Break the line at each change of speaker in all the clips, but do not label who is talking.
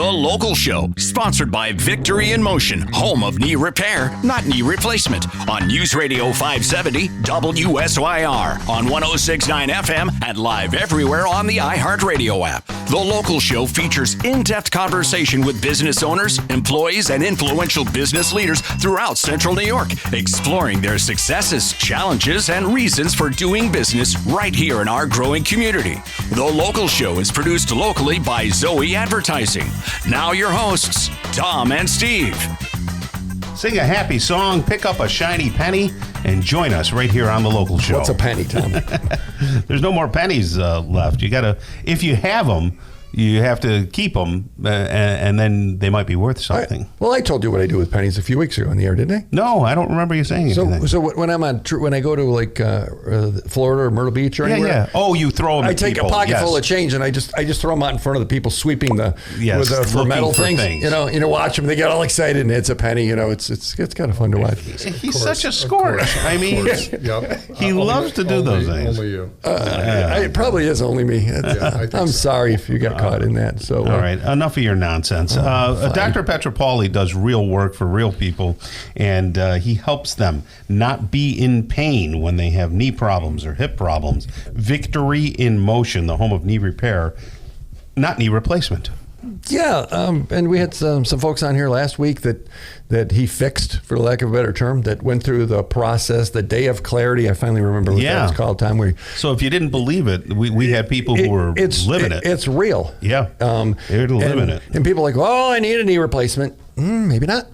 The Local Show, sponsored by Victory in Motion, home of knee repair, not knee replacement, on News Radio 570 WSYR, on 106.9 FM, and live everywhere on the iHeartRadio app. The Local Show features in-depth conversation with business owners, employees, and influential business leaders throughout Central New York, exploring their successes, challenges, and reasons for doing business right here in our growing community. The Local Show is produced locally by Zoe Advertising. Now your hosts, Tom and Steve.
Sing a happy song, pick up a shiny penny, and join us right here on The Local Show.
What's a penny, Tom?
There's no more pennies left. You gotta, if you have them, you have to keep them, and then they might be worth something.
Well, I told you what I do with pennies a few weeks ago on the air, didn't I?
No, I don't remember you saying anything.
So when I go to like Florida or Myrtle Beach or anywhere,
yeah. Oh, you throw them.
I take a pocket full of change and I just throw them out in front of the people sweeping for metal things. You know, watch them. They get all excited and it's a penny. You know, it's kind of fun to watch.
He's such a scorch. I mean, he loves to do those things.
Only you.
It probably is only me. I'm sorry if you got caught in that. So
all right, enough of your nonsense. Dr. Petropoli does real work for real people, and he helps them not be in pain when they have knee problems or hip problems. Victory in Motion, the home of knee repair, not knee replacement.
Yeah, and we had some folks on here last week that he fixed, for lack of a better term, that went through the process, the day of clarity. I finally remember what that was called, Tom.
So if you didn't believe it, we had people who were living it.
It's real.
Yeah, they're living it.
And people are like, well, I need a knee replacement. Maybe not.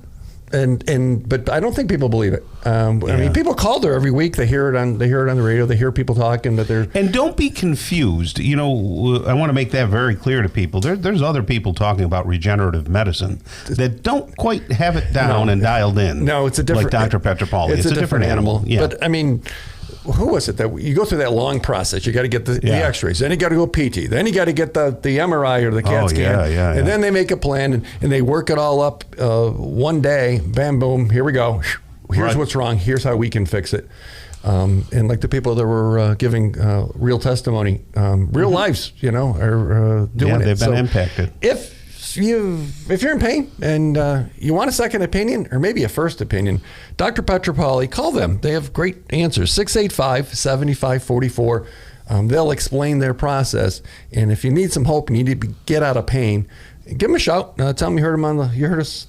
But I don't think people believe it. I mean, people call there every week. They hear it on the radio. They hear people talking, but they're.
And don't be confused. You know, I want to make that very clear to people. There's other people talking about regenerative medicine that don't quite have it down and dialed in.
No, it's a different.
Like Dr. Petropoli.
It's a different animal.
Yeah.
But I mean, who was it that you go through that long process? You got to get the X-rays, then you got to go PT, then you got to get the MRI or the CAT scan, and then they make a plan and they work it all up one day. Bam, boom, here we go. Here's what's wrong. Here's how we can fix it. And like the people that were giving real testimony, real lives, are doing it.
They've been impacted.
If you're in pain and you want a second opinion or maybe a first opinion, Dr. Petropoli, call them. They have great answers. 685-7544. They'll explain their process. And if you need some hope and you need to get out of pain, give them a shout. Tell them you heard them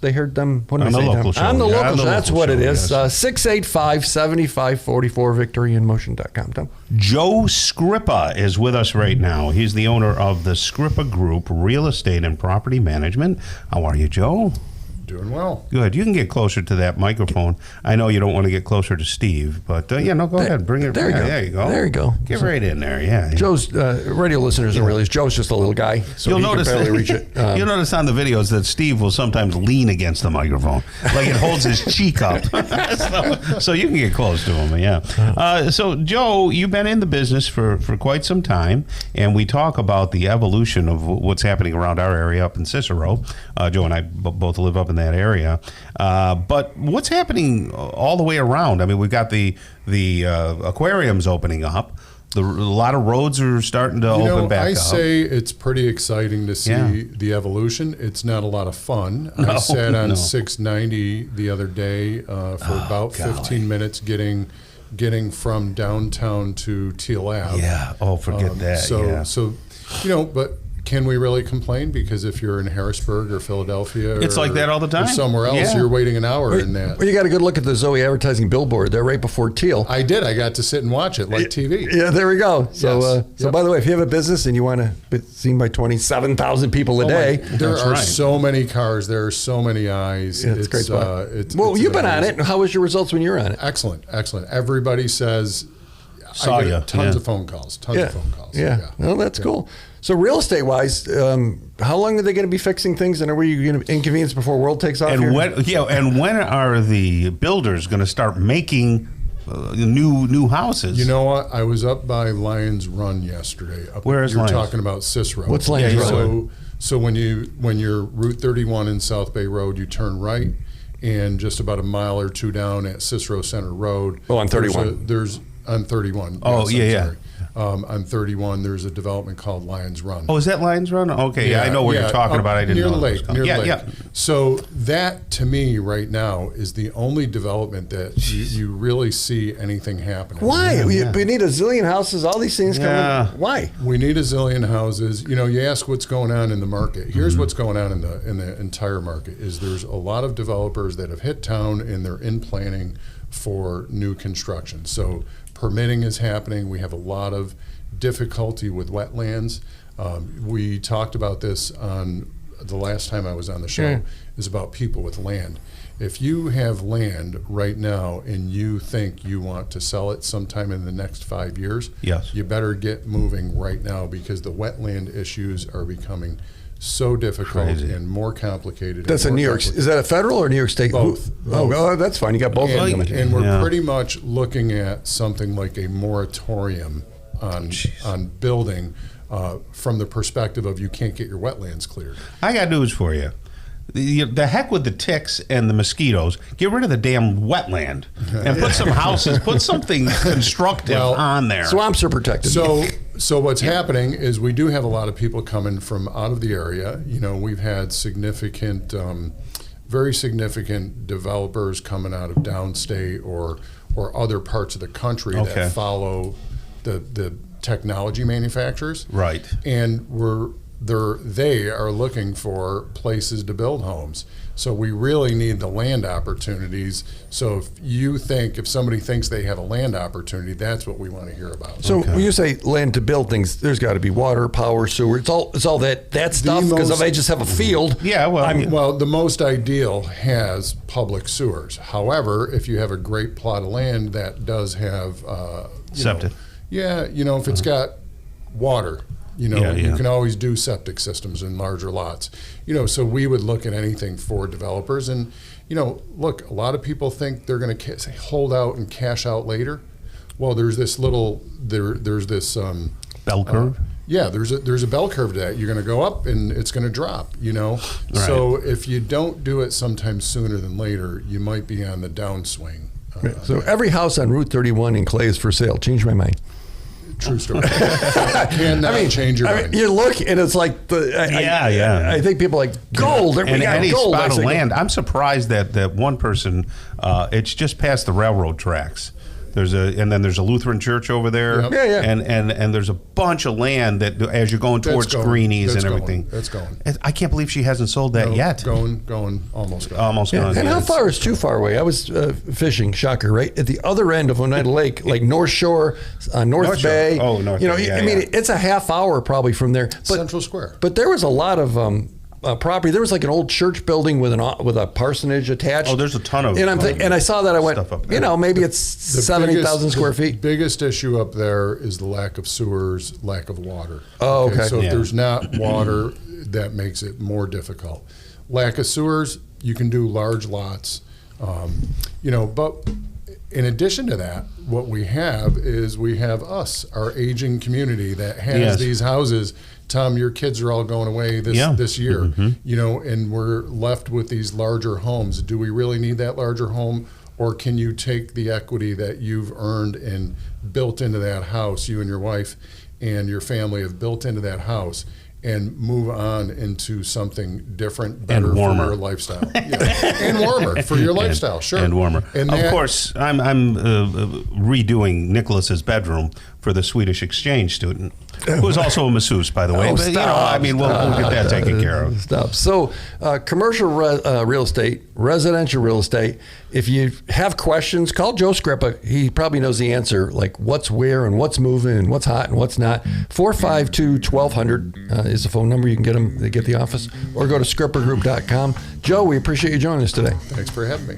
they heard them. What did I say? On the local show. On the local show. That's what it is. 685-7544, victoryinmotion.com. Tom.
Joe Scripa is with us right now. He's the owner of the Scripa Group Real Estate and Property Management. How are you, Joe?
Doing well.
Good. You can get closer to that microphone. I know you don't want to get closer to Steve, but go ahead. Bring it.
There you go.
There you go.
There you go.
Get right in there. Yeah.
Joe's radio listeners don't realize Joe's just a little guy, so he can barely reach it.
You'll notice on the videos that Steve will sometimes lean against the microphone, like it holds his cheek up, so you can get close to him. Yeah. So Joe, you've been in the business for quite some time, and we talk about the evolution of what's happening around our area up in Cicero. Joe and I both live up in that area, but what's happening all the way around? I mean, we've got the aquariums opening up. A lot of roads are starting to open back up.
I say it's pretty exciting to see the evolution. It's not a lot of fun. I sat on 690 the other day for about 15 minutes getting from downtown to Teal Ave.
Yeah. Oh, forget that.
So but can we really complain? Because if you're in Harrisburg or Philadelphia,
it's like that all the time.
Or somewhere else, you're waiting an hour in that.
Well, you got a good look at the Zoe Advertising billboard there right before Teal.
I did. I got to sit and watch it like TV.
Yeah, there we go. So, by the way, if you have a business and you want to be seen by 27,000 people a day,
there are so many cars. There are so many eyes.
Yeah, it's a great spot. You've been on it. How was your results when you were on it?
Excellent. Everybody says. I get tons of phone calls. Tons of phone calls.
Yeah. Well, that's cool. So real estate wise, how long are they going to be fixing things, and are we going to inconvenience before world takes off?
And when are the builders going to start making new houses?
You know what? I was up by Lions Run yesterday.
Where is Lions?
You're talking about Cicero.
What's Lions Run?
So when you're Route 31 in South Bay Road, you turn right, and just about a mile or two down at Cicero Center Road.
Oh, on 31.
There's on 31.
Oh,
yes, On 31, there's a development called Lions Run.
Oh, is that Lions Run? Okay, yeah, I know what you're talking about. I didn't
near
know.
The lake, near the lake.
Yeah.
So that, to me, right now, is the only development that you really see anything happening.
Why? We need a zillion houses, all these things coming. Why?
We need a zillion houses. You know, you ask what's going on in the market. Here's what's going on in the entire market is there's a lot of developers that have hit town and they're in planning for new construction. So permitting is happening. We have a lot of difficulty with wetlands. We talked about this on the last time I was on the show, is about people with land. If you have land right now and you think you want to sell it sometime in the next 5 years,
yes,
you better get moving right now because the wetland issues are becoming so difficult and more complicated.
That's in New York. Is that a federal or New York State?
Both.
Oh, that's fine. You got both of them.
And we're pretty much looking at something like a moratorium on building from the perspective of you can't get your wetlands cleared.
I got news for you. The heck with the ticks and the mosquitoes. Get rid of the damn wetland and put some houses, put something constructive on there.
Swamps are protected.
So what's happening is we do have a lot of people coming from out of the area. You know, we've had significant, very significant developers coming out of downstate or other parts of the country that follow the technology manufacturers.
Right.
And they are looking for places to build homes. So we really need the land opportunities. So if somebody thinks they have a land opportunity, that's what we want to hear about.
So when you say land to build things, there's got to be water, power, sewer. It's all that stuff. Because if I just have a field,
well, the most ideal has public sewers. However, if you have a great plot of land that does have
septic,
if it's got water. You can always do septic systems in larger lots. So we would look at anything for developers. And, look, a lot of people think they're going to hold out and cash out later. Well, there's this bell
curve.
There's a bell curve to that. You're going to go up and it's going to drop, Right. So if you don't do it sometime sooner than later, you might be on the downswing.
So every house on Route 31 in Clay is for sale. Change my mind.
True story. Change your mind.
You look and it's like I think people are like gold.
And any gold. Spot of land. I'm surprised that one person. It's just past the railroad tracks. And then there's a Lutheran church over there.
Yep.
And there's a bunch of land that as you're going towards Greenies and everything.
That's going.
I can't believe she hasn't sold that yet.
Going, almost gone.
Almost gone.
And how far is too far away? I was fishing, shocker, right? At the other end of Oneida Lake, like North Shore, North Bay.
Oh, North Bay.
It's a half hour probably from there. But,
Central Square.
But there was a lot of property. There was like an old church building with a parsonage attached.
Oh, there's a ton of.
And I saw that. I went, maybe it's 70,000 square feet.
The biggest issue up there is the lack of sewers, lack of water.
Oh, okay.
So if there's not water, that makes it more difficult. Lack of sewers, you can do large lots, but in addition to that, what we have is our aging community that has these houses. Tom, your kids are all going away this year, and we're left with these larger homes. Do we really need that larger home, or can you take the equity that you've earned and built into that house, you and your wife and your family have built into that house, and move on into soming different, better for your lifestyle, and warmer for your lifestyle, sure,
and warmer. And of course, I'm redoing Nicholas's bedroom for the Swedish exchange student, who is also a masseuse, by the way.
We'll get
that taken care of.
Stop. So, commercial real estate, residential real estate. If you have questions, call Joe Scripa. He probably knows the answer, like what's where and what's moving and what's hot and what's not. 452-1200 is the phone number. You can get them. They get the office, or go to scripagroup.com. Joe, we appreciate you joining us today.
Thanks for having me.